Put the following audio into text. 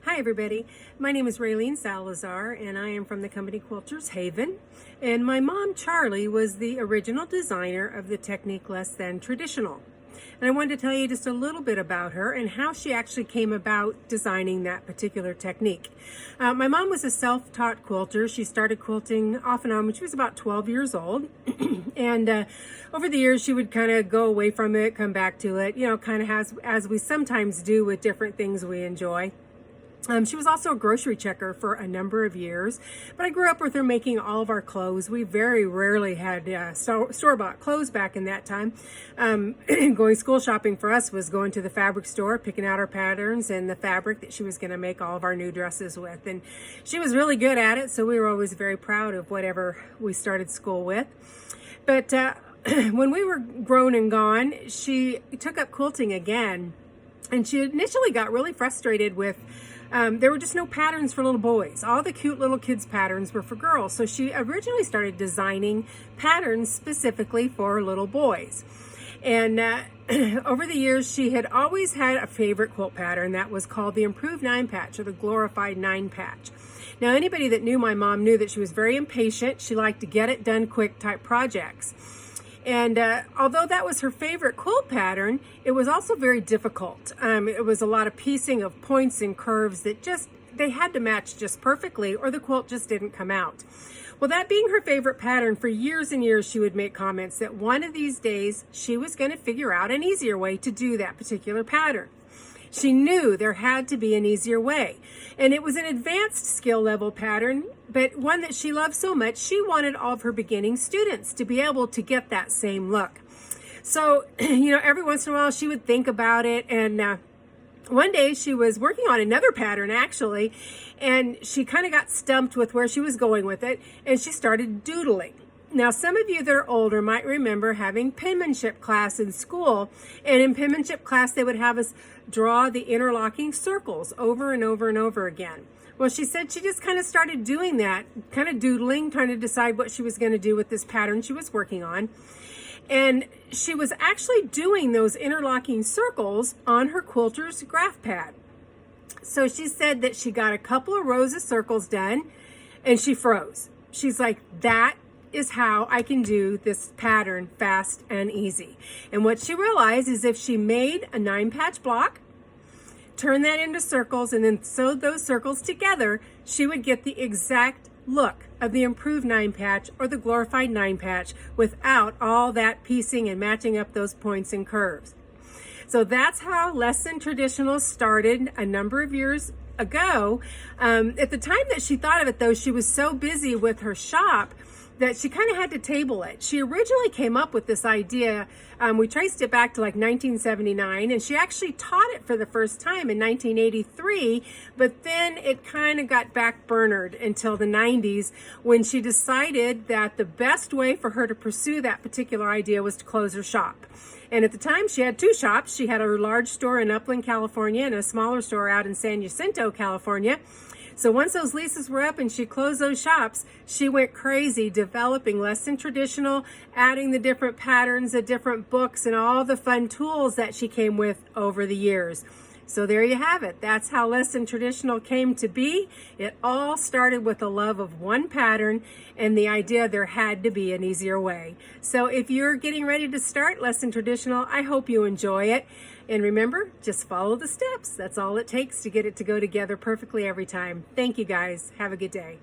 Hi everybody, my name is Raylene Salazar and I am from the company Quilters Haven, and my mom Charlie was the original designer of the technique Less Than Traditional. And I wanted to tell you just a little bit about her and how she actually came about designing that particular technique. My mom was a self-taught quilter. She started quilting off and on when she was about 12 years old. And over the years, she would kind of go away from it, come back to it, kind of as we sometimes do with different things we enjoy. She was also a grocery checker for a number of years, but I grew up with her making all of our clothes. We very rarely had store-bought clothes back in that time. Going school shopping for us was going to the fabric store, picking out our patterns and the fabric that she was going to make all of our new dresses with. And she was really good at it, so we were always very proud of whatever we started school with. But when we were grown and gone, she took up quilting again, and she initially got really frustrated with there were just no patterns for little boys. All the cute little kids patterns were for girls. So she originally started designing patterns specifically for little boys. And over the years, she had always had a favorite quilt pattern that was called the Improved 9 Patch or the Glorified 9 Patch. Now, anybody that knew my mom knew that she was very impatient. She liked to get it done quick type projects. And although that was her favorite quilt pattern, it was also very difficult. It was a lot of piecing of points and curves that they had to match just perfectly or the quilt just didn't come out. Well, that being her favorite pattern, for years and years, she would make comments that one of these days she was going to figure out an easier way to do that particular pattern. She knew there had to be an easier way. And it was an advanced skill level pattern, but one that she loved so much, she wanted all of her beginning students to be able to get that same look. So, every once in a while she would think about it, and one day she was working on another pattern actually, and she kind of got stumped with where she was going with it, and she started doodling. Now, some of you that are older might remember having penmanship class in school, and in penmanship class they would have us draw the interlocking circles over and over and over again. Well, she said she just kind of started doing that, kind of doodling, trying to decide what she was going to do with this pattern she was working on. And she was actually doing those interlocking circles on her quilter's graph pad. So she said that she got a couple of rows of circles done and she froze. She's like, that is how I can do this pattern fast and easy. And what she realized is if she made a 9-patch block, turned that into circles, and then sewed those circles together, she would get the exact look of the Improved 9 Patch or the Glorified 9 Patch without all that piecing and matching up those points and curves. So that's how Less Than Traditional started a number of years ago. At the time that she thought of it, though, she was so busy with her shop that she kind of had to table it. She originally came up with this idea. We traced it back to like 1979, and she actually taught it for the first time in 1983, but then it kind of got backburnered until the 90s when she decided that the best way for her to pursue that particular idea was to close her shop. And at the time, she had 2 shops. She had a large store in Upland, California, and a smaller store out in San Jacinto, California. So once those leases were up and she closed those shops, she went crazy developing Less Than Traditional, adding the different patterns, the different books, and all the fun tools that she came with over the years. So there you have it. That's how Less Than Traditional came to be. It all started with a love of one pattern and the idea there had to be an easier way. So if you're getting ready to start Less Than Traditional, I hope you enjoy it. And remember, just follow the steps. That's all it takes to get it to go together perfectly every time. Thank you guys. Have a good day.